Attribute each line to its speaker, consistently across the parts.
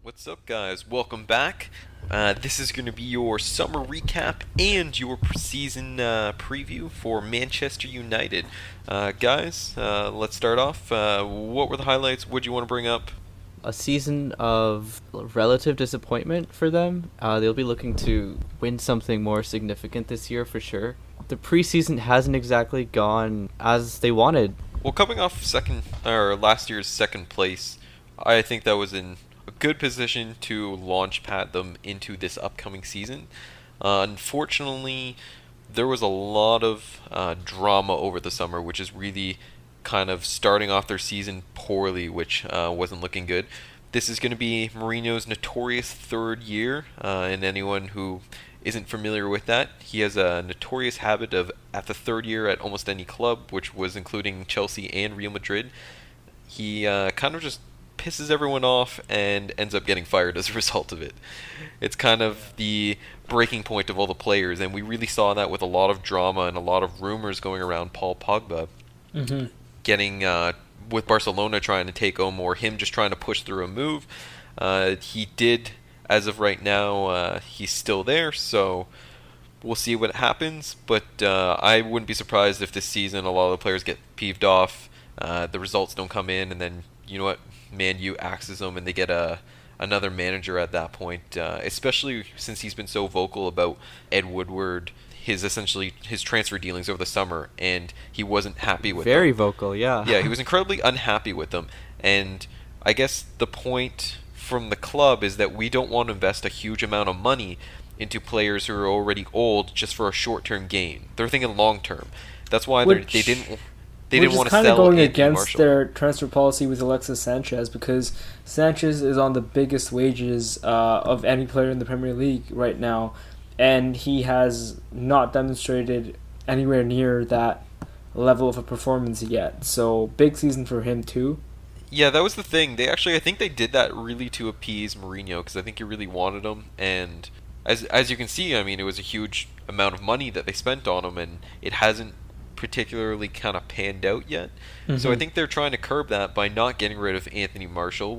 Speaker 1: What's up, guys? Welcome back. This is going to be your summer recap and your season preview for Manchester United. Guys, let's start off. What were the highlights? What do you want to bring up?
Speaker 2: A season of relative disappointment for them. They'll be looking to win something more significant this year for sure. The preseason hasn't exactly gone as they wanted.
Speaker 1: Well, coming off second or last year's second place, I think that was in a good position to launch pad them into this upcoming season. Unfortunately, there was a lot of drama over the summer, which is really kind of starting off their season poorly, which wasn't looking good. This is going to be Mourinho's notorious third year, and anyone who isn't familiar with that, he has a notorious habit of, at the third year at almost any club, which was including Chelsea and Real Madrid, he kind of just pisses everyone off and ends up getting fired as a result of it. It's kind of the breaking point of all the players, and we really saw that with a lot of drama and a lot of rumors going around Paul Pogba
Speaker 2: Mm-hmm.
Speaker 1: getting with Barcelona trying to take him, or him just trying to push through a move. He did, as of right now, he's still there, so we'll see what happens. But I wouldn't be surprised if this season a lot of the players get peeved off, the results don't come in, and then you know what, Man U axes them, and they get another manager at that point. Especially since he's been so vocal about Ed Woodward, his transfer dealings over the summer, and he wasn't happy with
Speaker 2: Very
Speaker 1: them.
Speaker 2: vocal, yeah.
Speaker 1: Yeah, he was incredibly unhappy with them, and I guess the point from the club is that we don't want to invest a huge amount of money into players who are already old just for a short-term gain. They're thinking long-term. That's why they
Speaker 3: Which
Speaker 1: didn't
Speaker 3: which is
Speaker 1: want to
Speaker 3: kind of
Speaker 1: sell
Speaker 3: going
Speaker 1: Anthony
Speaker 3: against
Speaker 1: Marshall.
Speaker 3: their transfer policy with Alexis Sanchez, because Sanchez is on the biggest wages of any player in the Premier League right now, and he has not demonstrated anywhere near that level of a performance yet. So big season for him too.
Speaker 1: Yeah, that was the thing. I think they did that really to appease Mourinho because I think he really wanted him. And as you can see, I mean, it was a huge amount of money that they spent on him, and it hasn't particularly kind of panned out yet. So I
Speaker 3: Mm-hmm.
Speaker 1: think they're trying to curb that by not getting rid of Anthony Marshall,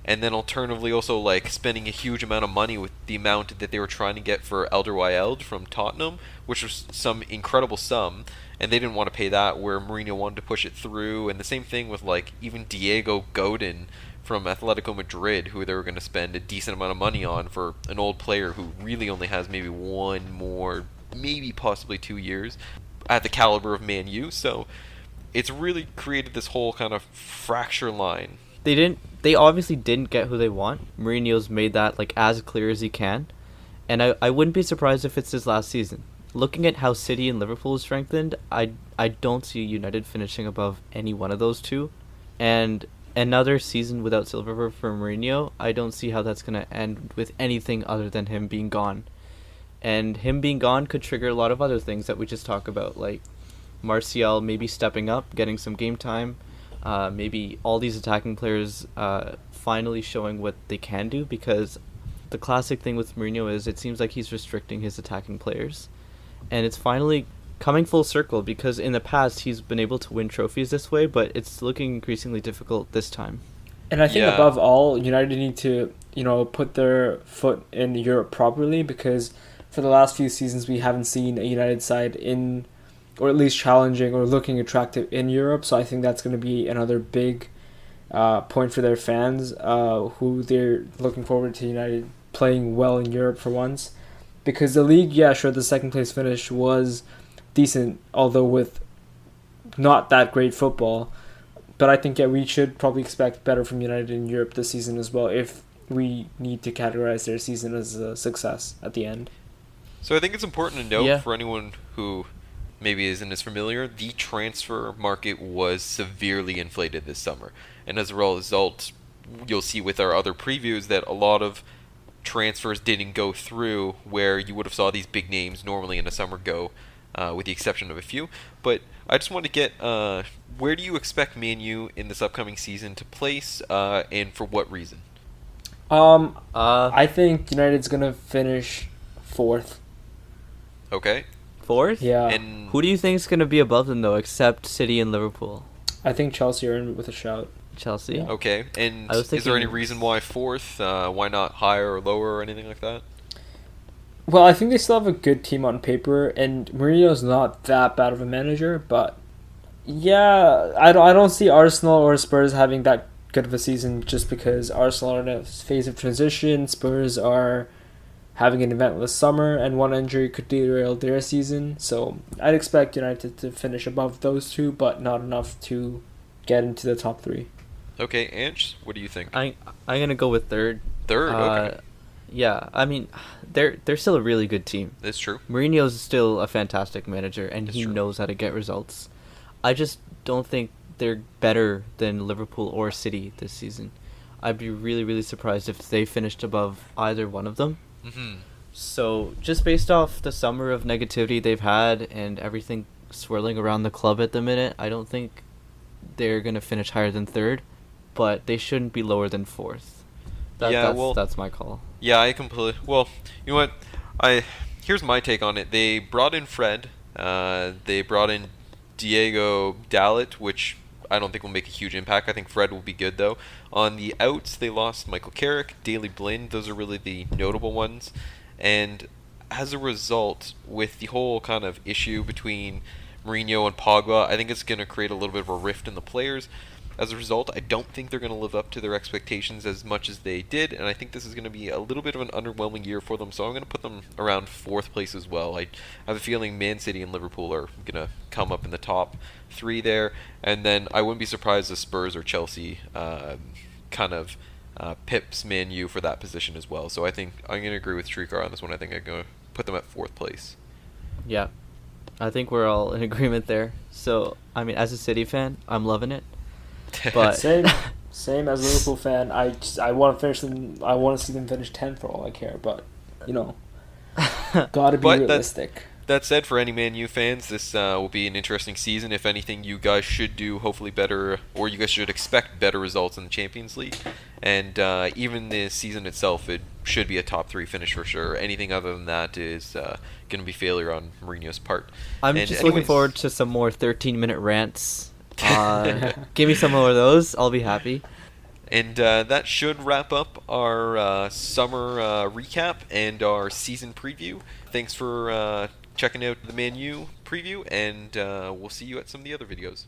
Speaker 1: and then alternatively also like spending a huge amount of money with the amount that they were trying to get for Alderweireld from Tottenham, which was some incredible sum, and they didn't want to pay that where Mourinho wanted to push it through. And the same thing with like even Diego Godin from Atletico Madrid, who they were going to spend a decent amount of money on for an old player who really only has maybe one more, maybe possibly 2 years at the caliber of Man U. So it's really created this whole kind of fracture line.
Speaker 2: They obviously didn't get who they want. Mourinho's made that like as clear as he can. And I wouldn't be surprised if it's his last season. Looking at how City and Liverpool strengthened, I don't see United finishing above any one of those two. And another season without silverware for Mourinho, I don't see how that's going to end with anything other than him being gone. And him being gone could trigger a lot of other things that we just talk about, like Martial maybe stepping up, getting some game time, maybe all these attacking players finally showing what they can do, because the classic thing with Mourinho is it seems like he's restricting his attacking players. And it's finally coming full circle, because in the past he's been able to win trophies this way, but it's looking increasingly difficult this time.
Speaker 3: And I think
Speaker 1: Yeah.
Speaker 3: above all, United need to, put their foot in Europe properly, because for the last few seasons we haven't seen a United side in, or at least challenging or looking attractive in Europe. So I think that's going to be another big point for their fans, who they're looking forward to United playing well in Europe for once. Because the league, yeah, sure, the second place finish was decent, although with not that great football. But I think, yeah, we should probably expect better from United in Europe this season as well, if we need to categorize their season as a success at the end.
Speaker 1: So I think it's important to note
Speaker 2: Yeah.
Speaker 1: for anyone who maybe isn't as familiar, the transfer market was severely inflated this summer. And as a result, you'll see with our other previews that a lot of transfers didn't go through where you would have saw these big names normally in the summer go, with the exception of a few. But I just want to get, where do you expect Man U in this upcoming season to place, and for what reason?
Speaker 3: I think United's gonna finish fourth.
Speaker 1: Okay.
Speaker 2: Fourth?
Speaker 3: Yeah,
Speaker 1: And
Speaker 2: Who do you think is going to be above them, though, except City and Liverpool?
Speaker 3: I think Chelsea are in with a shout.
Speaker 2: Chelsea.
Speaker 3: Yeah.
Speaker 1: Okay, and
Speaker 2: I was
Speaker 1: is there any
Speaker 2: thinking-
Speaker 1: reason why fourth? Why not higher or lower or anything like that?
Speaker 3: Well, I think they still have a good team on paper, and Mourinho's not that bad of a manager, but yeah, I don't see Arsenal or Spurs having that good of a season just because Arsenal are in a phase of transition, Spurs are having an eventless summer, and one injury could derail their season. So I'd expect United to finish above those two, but not enough to get into the top three.
Speaker 1: Okay, Ange, what do you think?
Speaker 2: I'm gonna go with third.
Speaker 1: Third, okay.
Speaker 2: Yeah, I mean, they're still a really good team.
Speaker 1: That's true.
Speaker 2: Mourinho's still a fantastic manager, and
Speaker 1: That's
Speaker 2: he
Speaker 1: true.
Speaker 2: knows how to get results. I just don't think they're better than Liverpool or City this season. I'd be really, really surprised if they finished above either one of them.
Speaker 1: Mm-hmm.
Speaker 2: So, just based off the summer of negativity they've had and everything swirling around the club at the minute, I don't think they're going to finish higher than third, but they shouldn't be lower than fourth. That's my call.
Speaker 1: Yeah, I completely. Well, you know what? Here's my take on it. They brought in Fred. They brought in Diego Dalot, which I don't think will make a huge impact. I think Fred will be good though. On the outs, they lost Michael Carrick, Daley Blind. Those are really the notable ones. And as a result, with the whole kind of issue between Mourinho and Pogba, I think it's going to create a little bit of a rift in the players. As a result, I don't think they're going to live up to their expectations as much as they did, and I think this is going to be a little bit of an underwhelming year for them, so I'm going to put them around fourth place as well. I have a feeling Man City and Liverpool are going to come up in the top three there, and then I wouldn't be surprised if Spurs or Chelsea kind of pips Man U for that position as well. So I think I'm going to agree with Shrikar on this one. I think I'm going to put them at fourth place.
Speaker 2: Yeah, I think we're all in agreement there. So, I mean, as a City fan, I'm loving it. But
Speaker 3: Same as a Liverpool fan. I want to finish them. I want to see them finish 10th for all I care. But you know, gotta be realistic.
Speaker 1: That said, for any Man U fans, this will be an interesting season. If anything, you guys should do hopefully better, or you guys should expect better results in the Champions League. And even the season itself, it should be a top three finish for sure. Anything other than that is going to be failure on Mourinho's part.
Speaker 2: I'm just looking forward to some more 13-minute rants. Give me some more of those. I'll be happy.
Speaker 1: And that should wrap up our summer recap and our season preview. Thanks for checking out the Man U preview, and we'll see you at some of the other videos.